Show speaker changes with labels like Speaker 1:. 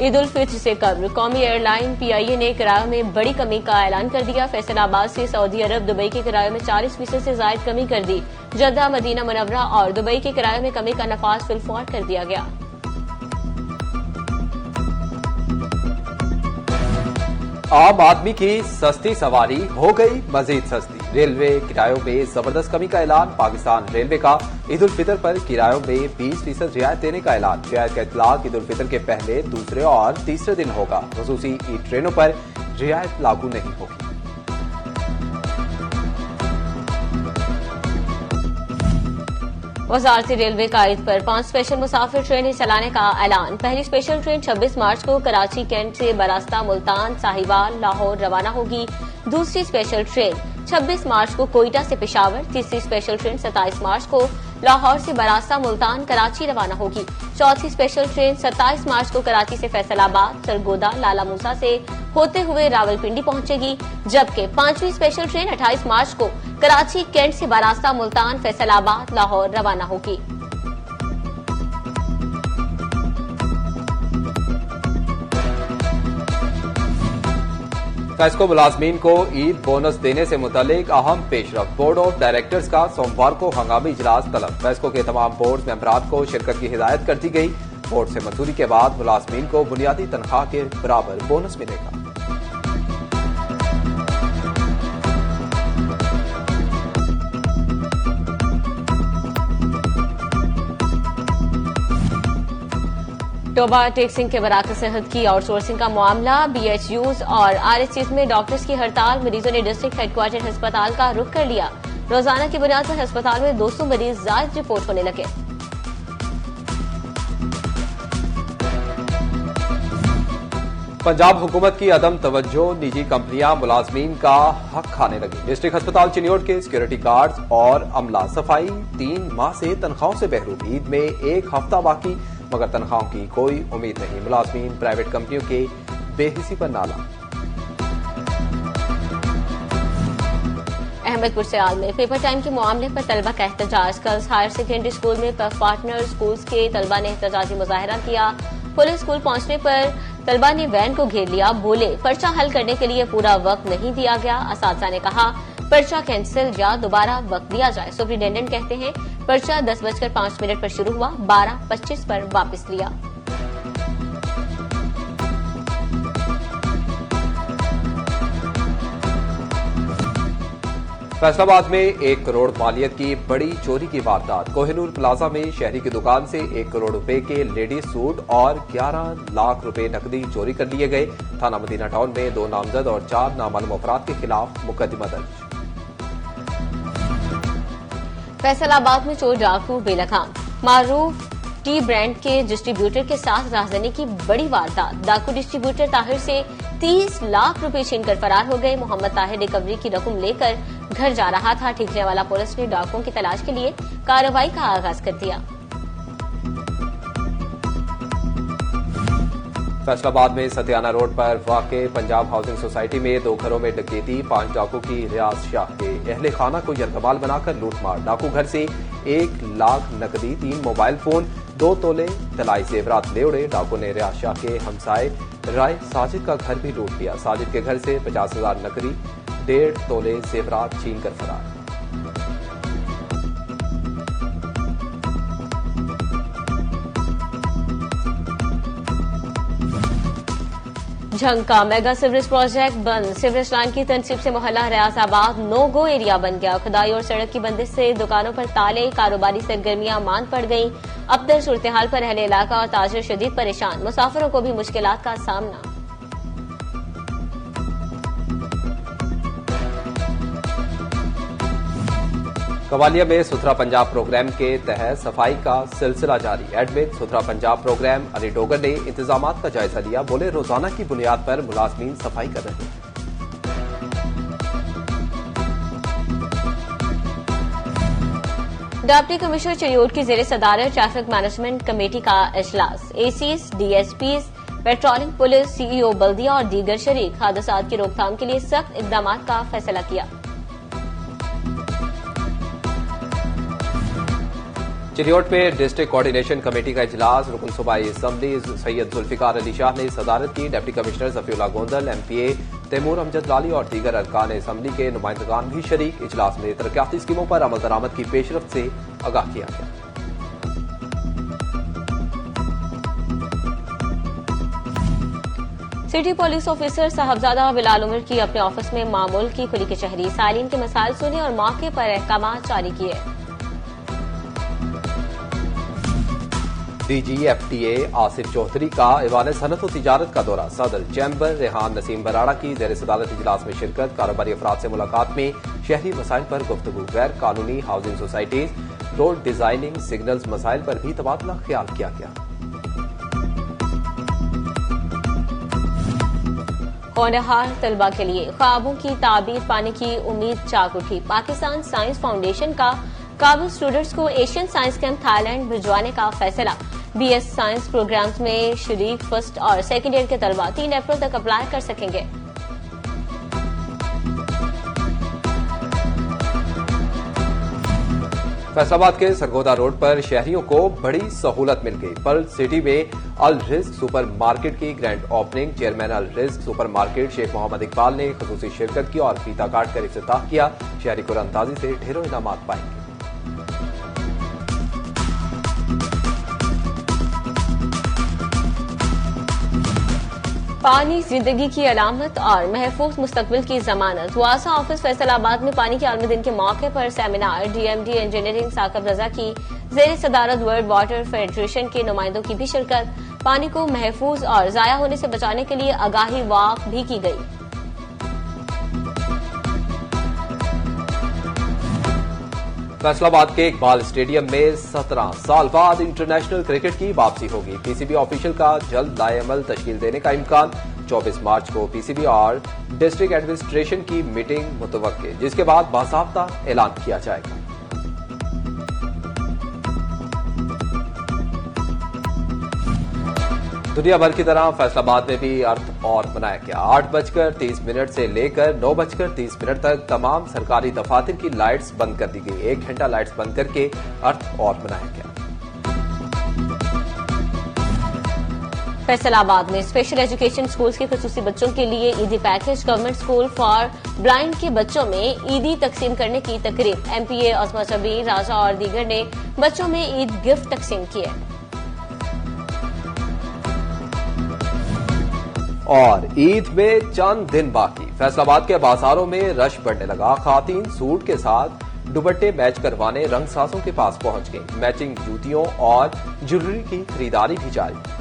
Speaker 1: ईद उल फित्र से कब्ल कौमी airline PIA ने किरायों में बड़ी कमी का ऐलान कर दिया। फैसलाबाद से सऊदी अरब दुबई के किरायों में 40% से ज्यादा कमी कर दी। जद्दा, मदीना मुनव्वरा और दुबई के किरायों में कमी का नफाज फिलफौर कर दिया गया।
Speaker 2: आम आदमी की सस्ती सवारी हो गई मजीद सस्ती। रेलवे किरायों में जबरदस्त कमी का ऐलान। पाकिस्तान रेलवे का ईद उल फितर पर किरायों में 20% रियायत देने का ऐलान। रियायत का इतलाक ईद उल फितर के पहले, दूसरे और तीसरे दिन होगा। खुसूसी ई ट्रेनों पर रियायत लागू नहीं होगी।
Speaker 1: वजारती रेलवे का ईद पर 5 स्पेशल मुसाफिर ट्रेनें चलाने का ऐलान। पहली स्पेशल ट्रेन 26 मार्च को कराची कैंट से बरास्ता, मुल्तान, साहिवाल, लाहौर रवाना होगी। दूसरी स्पेशल ट्रेन 26 मार्च को कोयटा से पेशावर। तीसरी स्पेशल ट्रेन 27 मार्च को लाहौर से बरास्ता, मुल्तान, कराची रवाना होगी। चौथी स्पेशल ट्रेन 27 मार्च को कराची से फैसलाबाद, सरगोदा, लाला मूसा से होते हुए रावलपिंडी पहुंचेगी। जबकि 5वीं स्पेशल ट्रेन 28 मार्च को कराची कैंट से बरास्ता, मुल्तान, फैसलाबाद, लाहौर रवाना होगी।
Speaker 2: फेस्को मुलाजमीन को ईद बोनस देने से मुतालिक अहम पेशरफ। बोर्ड ऑफ डायरेक्टर्स का सोमवार को हंगामी इजलास तलब। फेस्को के तमाम बोर्ड मेंबरान को शिरकत की हिदायत कर दी गई। बोर्ड से मंजूरी के बाद मुलाजमीन को बुनियादी तनख्वाह के बराबर बोनस मिलेगा।
Speaker 1: तोबा टेक्सिंग के बराक सेहत की आउटसोर्सिंग का मामला। BHUs और RSCs में डॉक्टर्स की हड़ताल। मरीजों ने डिस्ट्रिक्ट हेडक्वार्टर अस्पताल का रुख कर लिया। रोजाना की बुनियाद पर अस्पताल में 200 मरीज ज्यादा रिपोर्ट होने लगे।
Speaker 2: पंजाब हुकूमत की अदम तवज्जो, निजी कंपनियां मुलाजमीन का हक खाने लगी। डिस्ट्रिक्ट अस्पताल चिन्योट के सिक्योरिटी गार्ड्स और अमला सफाई 3 माह से तनख्वाहों से महरूम। ईद में 1 हफ्ता बाकी, मगर तनख्वाहों की कोई उम्मीद नहीं। मुलाजमीन प्राइवेट कंपनियों के बेहिसी पर नाला।
Speaker 1: अहमदपुर से आल में पेपर टाइम के मामले पर तलबा का एहतजाज। कल हायर सेकेंडरी स्कूल में पार्टनर स्कूल्स के तलबा ने एहतजाजी मुजाहरा किया। पुलिस स्कूल पहुंचने पर तलबा ने वैन को घेर लिया। बोले पर्चा हल करने के लिए पूरा वक्त नहीं दिया गया। असातिज़ा ने कहा पर्चा कैंसिल या दोबारा वक्त दिया जाए। सुपरिटेंडेंट कहते हैं पर्चा 10:05 पर शुरू हुआ, 12:25 पर वापस लिया।
Speaker 2: फैसलाबाद में 1 करोड़ मालियत की बड़ी चोरी की वारदात। कोहिनूर प्लाजा में शहरी की दुकान से 1 करोड़ रुपए के लेडीज सूट और 11 लाख रुपए नकदी चोरी कर लिए गए। थाना मदीना टाउन में 2 नामजद और 4 नामालूम अफराद के खिलाफ मुकदमा दर्ज।
Speaker 1: फैसलाबाद में चोर डाकू बेलगाम। मारूफ टी ब्रांड के डिस्ट्रीब्यूटर के साथ राजधानी की बड़ी वारदात। डाकू डिस्ट्रीब्यूटर ताहिर से 30 लाख रुपए छीनकर फरार हो गए। मोहम्मद ताहिर रिकवरी की रकम लेकर घर जा रहा था। ठीकने वाला पुलिस ने डाकुओं की तलाश के लिए कार्रवाई का आगाज कर दिया।
Speaker 2: फैसलाबाद में सतियाना रोड पर वाक़े पंजाब हाउसिंग सोसाइटी में 2 घरों में डकैती। 5 डाकू की रियाज शाह के अहले खाना को यरगमाल बनाकर लूटमार। डाकू घर से 1 लाख नकदी, 3 मोबाइल फोन, 2 तोले तलाई जेवरात ले उड़े। डाकू ने रियाज शाह के हमसाए राय साजिद का घर भी लूट लिया। साजिद के घर से 50,000 नकदी, 1.5 तोले जेवरात छीन कर फरार।
Speaker 1: झंग का मेगा सीवरेज प्रोजेक्ट बंद। सीवरेज लाइन की तनसीब से मोहल्ला रियाजाबाद नो गो एरिया बन गया। खुदाई और सड़क की बंदिश से दुकानों पर ताले, कारोबारी सरगर्मियां मांद पड़ गईं। अबतर सूरत हाल पर अहले इलाका और ताजिर शदीद परेशान। मुसाफिरों को भी मुश्किलात का सामना।
Speaker 2: कवालिया में सुथरा पंजाब प्रोग्राम के तहत सफाई का सिलसिला जारी। एडमिन सुथरा पंजाब प्रोग्राम अली डोगर ने इंतजामात का जायजा लिया। बोले रोजाना की बुनियाद पर मुलाजमीन सफाई कर रहे हैं।
Speaker 1: डिप्टी कमिश्नर चिन्योट की जेर सदारत ट्रैफिक मैनेजमेंट कमेटी का इजलास। ACs, DSPs, patrolling police, CEO बल्दिया और दीगर शरीक हादसात की रोकथाम के लिए सख्त इकदाम का फैसला किया।
Speaker 2: चिरियोट में डिस्ट्रिक्ट कोऑर्डिनेशन कमेटी का इजलास रुकन सूबाई असम्बली सैयद जुल्फिकार अली शाह ने सदारत की। Deputy commissioner Safiullah Gondal, MPA Taimur Amjad Lali और दीगर अरकान असम्बली के नुमाइंदगान भी शरीक। इजलास में तरक्याती स्कीमों पर अमल दरामद की पेशरफ्त से आगाह किया गया।
Speaker 1: City police officer Sahibzada Bilal Umar की अपने ऑफिस में मामूल की खुली कचहरी, सालीन के मसाइल सुने और मौके पर अहकाम जारी किए।
Speaker 2: DG FTA आसिफ चौधरी का ऐवान सनत और तिजारत का दौरा। सदर चैम्बर रेहान नसीम बराड़ा की जेर सदारत इजलास में शिरकत। कारोबारी अफराद से मुलाकात में शहरी मसाइल पर गुफ्तगू। गैर कानूनी housing societies, road designing, signals मसाइल पर भी तबादला ख्याल किया गया।
Speaker 1: होनहार तलबा के लिए ख्वाबों की ताबीर पाने की उम्मीद जाग उठी। पाकिस्तान साइंस फाउंडेशन का काबिल स्टूडेंट्स को एशियन साइंस कैंप थाईलैंड भिजवाने का फैसला। BS साइंस प्रोग्राम्स में शरीक फर्स्ट और सेकेंड ईयर के तलबा 3 अप्रैल तक अप्लाई कर सकेंगे।
Speaker 2: फैसलाबाद के सरगोदा रोड पर शहरियों को बड़ी सहूलत मिल गई। पर्ल सिटी में अल रिज्क सुपर मार्केट की ग्रैंड ओपनिंग। चेयरमैन अल रिज्क सुपर मार्केट शेख मोहम्मद इकबाल ने खुसूसी शिरकत की और फीता काट कर इफ्तिताह किया। शहरी कुरानंदाजी से ढेरों इनामात पाएंगे।
Speaker 1: पानी जिंदगी की अलामत और महफूज मुस्तकबिल की जमानत। वासा ऑफिस फैसलाबाद में पानी के आलमी दिन के मौके पर सेमिनार। DMD इंजीनियरिंग साकब रजा की जेर सदारत वर्ल्ड वाटर फेडरेशन के नुमाइंदों की भी शिरकत। पानी को महफूज और जाया होने से बचाने के लिए आगाही वाक भी की गई।
Speaker 2: फैसलाबाद के इकबाल स्टेडियम में 17 साल बाद इंटरनेशनल क्रिकेट की वापसी होगी। PCB ऑफिशियल का जल्द लाएअमल तश्कील देने का इम्कान। 24 मार्च को PCB और डिस्ट्रिक्ट एडमिनिस्ट्रेशन की मीटिंग मुतवक्के, जिसके बाद बाकायदा ऐलान किया जाएगा। दुनिया भर की तरह फैसलाबाद में भी अर्थ और मनाया गया। 8:30 से लेकर 9:30 तक तमाम सरकारी दफातर की लाइट्स बंद कर दी गई। 1 घंटा लाइट्स बंद करके अर्थ और मनाया गया।
Speaker 1: फैसलाबाद में स्पेशल एजुकेशन स्कूल्स के खुसूसी बच्चों के लिए ईदी package. Government school for blind के बच्चों में ईदी तकसीम करने की तकरीब। MPA ओस्मा शबीर राजा और दीगर ने बच्चों में ईद गिफ्ट तकसीम किए।
Speaker 2: और ईद में चंद दिन बाकी। फैसलाबाद के बाजारों में रश बढ़ने लगा। खातीन सूट के साथ दुपट्टे मैच करवाने रंगसाजों के पास पहुंच गईं। मैचिंग जूतियों और ज्वेलरी की खरीदारी भी जारी।